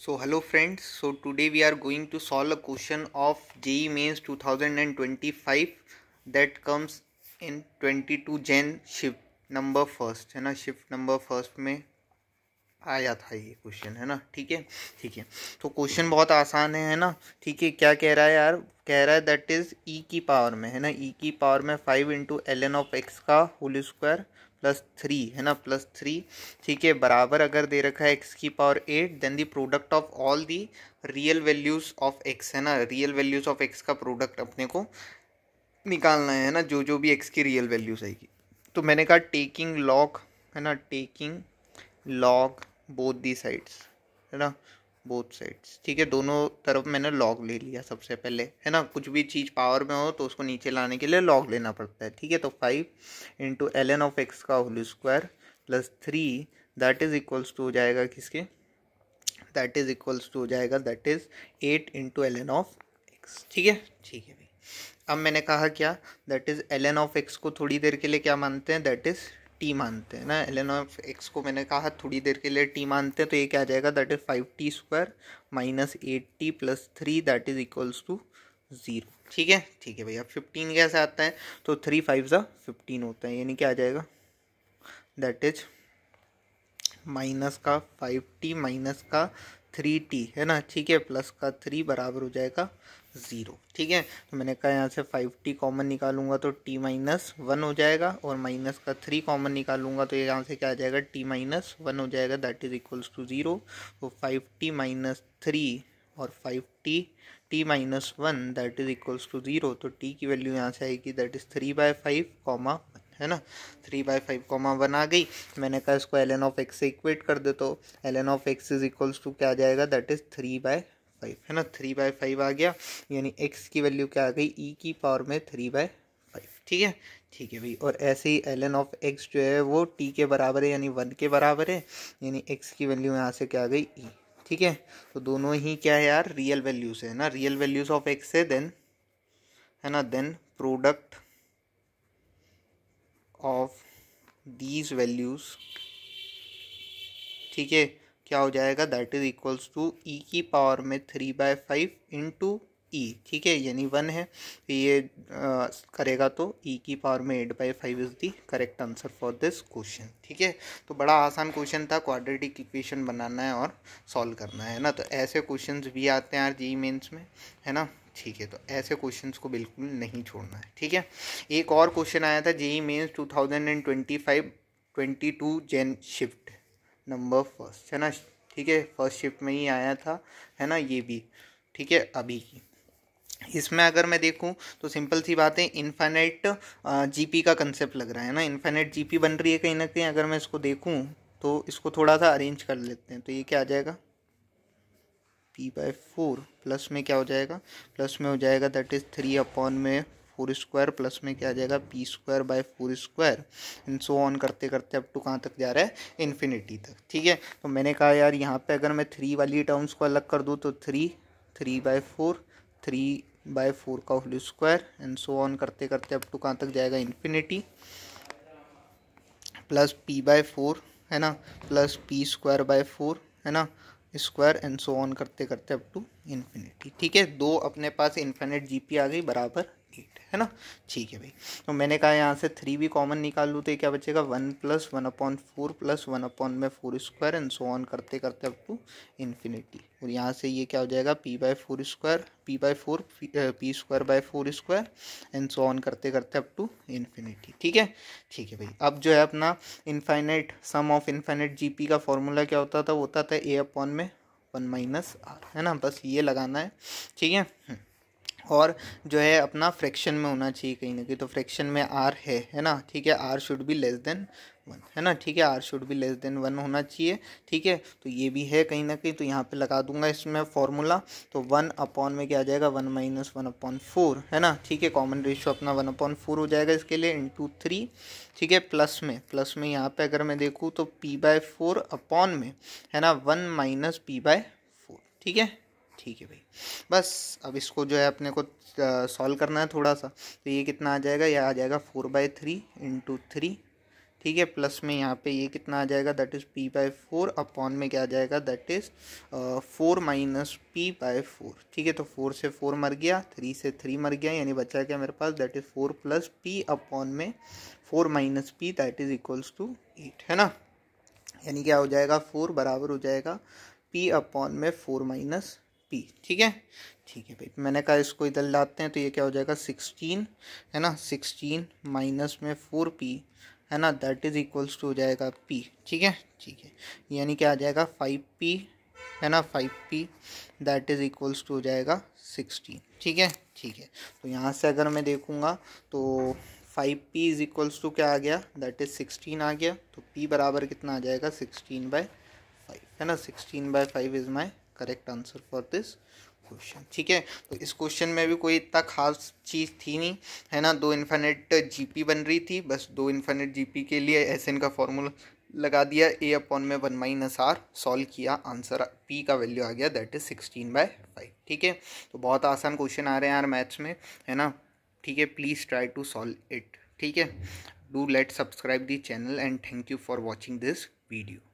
So hello friends, so today we are going to solve a question of JEE Mains 2025 that comes in 22 Jan shift number first है ना, shift number first में आया था ये question है ना। ठीक है। तो क्वेश्चन बहुत आसान है ना। ठीक है, क्या कह रहा है यार, कह रहा है दैट इज ई की पावर में है ना, ई की पावर में 5 इंटू ln ऑफ एक्स का होल स्क्वायर प्लस 3 है ना, प्लस 3। ठीक है, बराबर अगर दे रखा है एक्स की power 8 then the product of all the real values of x है ना, रियल वैल्यूज ऑफ एक्स का प्रोडक्ट अपने को निकालना है ना, जो जो भी एक्स की रियल वैल्यूज आएगी। तो मैंने कहा टेकिंग लॉग है ना, taking log both the sides है ना, बोथ साइड्स। ठीक है, दोनों तरफ मैंने लॉग ले लिया सबसे पहले है ना। कुछ भी चीज़ पावर में हो तो उसको नीचे लाने के लिए लॉग लेना पड़ता है। ठीक है, तो 5 इंटू ln ऑफ एक्स का whole square plus 3 that is equals to हो जाएगा किसके, दैट इज इक्वल्स टू हो जाएगा that is 8 into ln of x. ठीक है भाई। अब मैंने कहा क्या, that is ln of x को थोड़ी देर के लिए क्या मानते हैं, दैट इज टी मानते हैं ना। ln ऑफ एक्स को मैंने कहा थोड़ी देर के लिए टी मानते हैं, तो ये क्या आ जाएगा, that is 5t square minus 8t plus 3 that is equals to 0। ठीक है भाई। अब 15 कैसे आता है, तो 3 5 ज़ा 15 होता है, यानी क्या आ जाएगा, दैट इज माइनस का 5t माइनस का 3t है ना। ठीक है, प्लस का 3 बराबर हो जाएगा 0। ठीक है, तो मैंने कहा यहाँ से 5t कॉमन निकालूंगा तो t माइनस 1 हो जाएगा, और माइनस का 3 कॉमन निकालूंगा तो यहाँ से क्या आ जाएगा, t माइनस 1 हो जाएगा, दैट इज इक्वल्स टू 0। तो 5t माइनस 3 और 5t t minus 1 that is equals to 0। तो t की वैल्यू यहाँ से आएगी, दैट इज 3/5 कॉमा है ना, 3/5 कॉमा 1 आ गई। मैंने कहा इसको ln ऑफ एक्स से इक्वेट कर दे, तो ln of x is equals to क्या आ जाएगा, दैट इज 3/5 है ना, 3/5 आ गया, यानी x की वैल्यू क्या आ गई, e की पावर में 3/5। ठीक है भाई। और ऐसे ही ln ऑफ x जो है वो t के बराबर है, यानी 1 के बराबर है, यानी x की वैल्यू यहाँ से क्या आ गई, e। ठीक है, तो दोनों ही क्या है यार, रियल वैल्यूज है ना, रियल वैल्यूज ऑफ x है, देन है ना, then product of these values, ठीक है, क्या हो जाएगा, that is equals to e की पावर में 3/5 इंटू ई। ठीक है, यानी 1 है, तो ये करेगा तो ई की पावर में 8/5 is the correct answer for this question. ठीक है, तो बड़ा आसान क्वेश्चन था, क्वाड्रेटिक इक्वेशन बनाना है और सॉल्व करना है ना। तो ऐसे क्वेश्चंस भी आते हैं यार जेईई मेंस में है ना। ठीक है, तो ऐसे क्वेश्चंस को बिल्कुल नहीं छोड़ना है। ठीक है, एक और क्वेश्चन आया था JEE mains 2025 22 Jan shift number first है ना। ठीक है, फर्स्ट शिफ्ट में ही आया था है ना ये भी। ठीक है, अभी की इसमें अगर मैं देखूं तो सिंपल सी बात है, इनफाइनाइट जीपी का कंसेप्ट लग रहा है ना, इनफाइनाइट जीपी बन रही है कहीं ना कहीं। अगर मैं इसको देखूं तो इसको थोड़ा सा अरेंज कर लेते हैं, तो ये क्या आ जाएगा, p/4 प्लस में क्या हो जाएगा, प्लस में हो जाएगा दैट इज 3/4 प्लस में क्या आ जाएगा, p²/4 एंड सो ऑन करते करते अब टू कहाँ तक जा रहा है, इन्फिनिटी तक। ठीक है, तो मैंने कहा यार यहाँ पे अगर मैं 3 वाली टर्म्स को अलग कर दूँ तो 3/4 का whole square and so on करते करते अब टू कहाँ तक जाएगा, इन्फिनिटी, प्लस p/4 है ना, प्लस p²/4 है ना, स्क्वायर एंड सो ऑन करते करते अप टू इन्फिनिटी। ठीक है, दो अपने पास इन्फिनिट जीपी आ गई बराबर 8 है ना। ठीक है भाई, तो मैंने कहा यहाँ से 3 भी कॉमन निकाल लूँ तो ये क्या बचेगा, 1 + 1/4 plus 1/4 square and so on करते करते अप टू इन्फिनिटी। और यहाँ से ये क्या हो जाएगा, p/4 square p² square and so on करते करते अप टू इन्फिनिटी। ठीक है भाई। अब जो है अपना infinite sum of infinite GP का फॉर्मूला क्या होता था, वो होता था a/1 - r है ना, बस ये लगाना है। ठीक है, और जो है अपना फ्रैक्शन में होना चाहिए कहीं ना कहीं, तो फ्रैक्शन में r है ना। ठीक है, r should be less than 1 है ना। ठीक है, r should be less than 1 होना चाहिए। ठीक है, तो ये भी है कहीं ना कहीं, तो यहाँ पे लगा दूंगा इसमें फॉर्मूला, तो 1 में क्या आ जाएगा, 1 - 1/4 है ना। ठीक है, कॉमन रेशियो अपना 1/4 हो जाएगा इसके लिए, इंटू 3। ठीक है, प्लस में यहाँ पे अगर मैं देखूँ तो p/4 अपॉन में है ना 1 - p/4। ठीक है भाई। बस अब इसको जो है अपने को सॉल्व करना है थोड़ा सा, तो ये कितना आ जाएगा, यह आ जाएगा 4/3 इंटू 3। ठीक है, प्लस में यहाँ पे ये कितना आ जाएगा, दैट इज़ p/4 अपॉन में क्या आ जाएगा, दैट इज़ 4 माइनस p/4। ठीक है, तो 4 से 4 मर गया, 3 से 3 मर गया, यानी बचा क्या मेरे पास, that is 4 plus p upon में 4 minus p, that is equals to 8, है ना। यानी क्या हो जाएगा, 4 बराबर हो जाएगा p अपॉन में 4 माइनस p। ठीक है, ठीक है भाई, मैंने कहा इसको इधर लाते हैं तो ये क्या हो जाएगा 16, है ना, 16 माइनस में 4p, है ना, दैट इज इक्वल्स टू हो जाएगा p। ठीक है, ठीक है, यानी क्या आ जाएगा 5p, है ना, 5p that is equals to हो जाएगा 16। ठीक है, ठीक है, तो यहाँ से अगर मैं देखूँगा तो 5p इज इक्वल्स टू क्या आ गया, दैट इज 16 आ गया, तो p बराबर कितना आ जाएगा 16/5, है ना, 16/5 is my correct answer for this question. ठीक है, तो इस क्वेश्चन में भी कोई इतना खास चीज़ थी नहीं, है ना, 2 इन्फिनिट जीपी बन रही थी, बस 2 इन्फिनिट जीपी के लिए एसएन का फॉर्मूला लगा दिया, a अपॉन में 1 माइनस r, सॉल्व किया, आंसर p का वैल्यू आ गया, दैट इज 16/5। ठीक है, तो बहुत आसान क्वेश्चन आ रहे हैं यार मैथ्स में, है ना। ठीक है, please try to solve it. ठीक है, do let subscribe the channel and thank you for watching this video.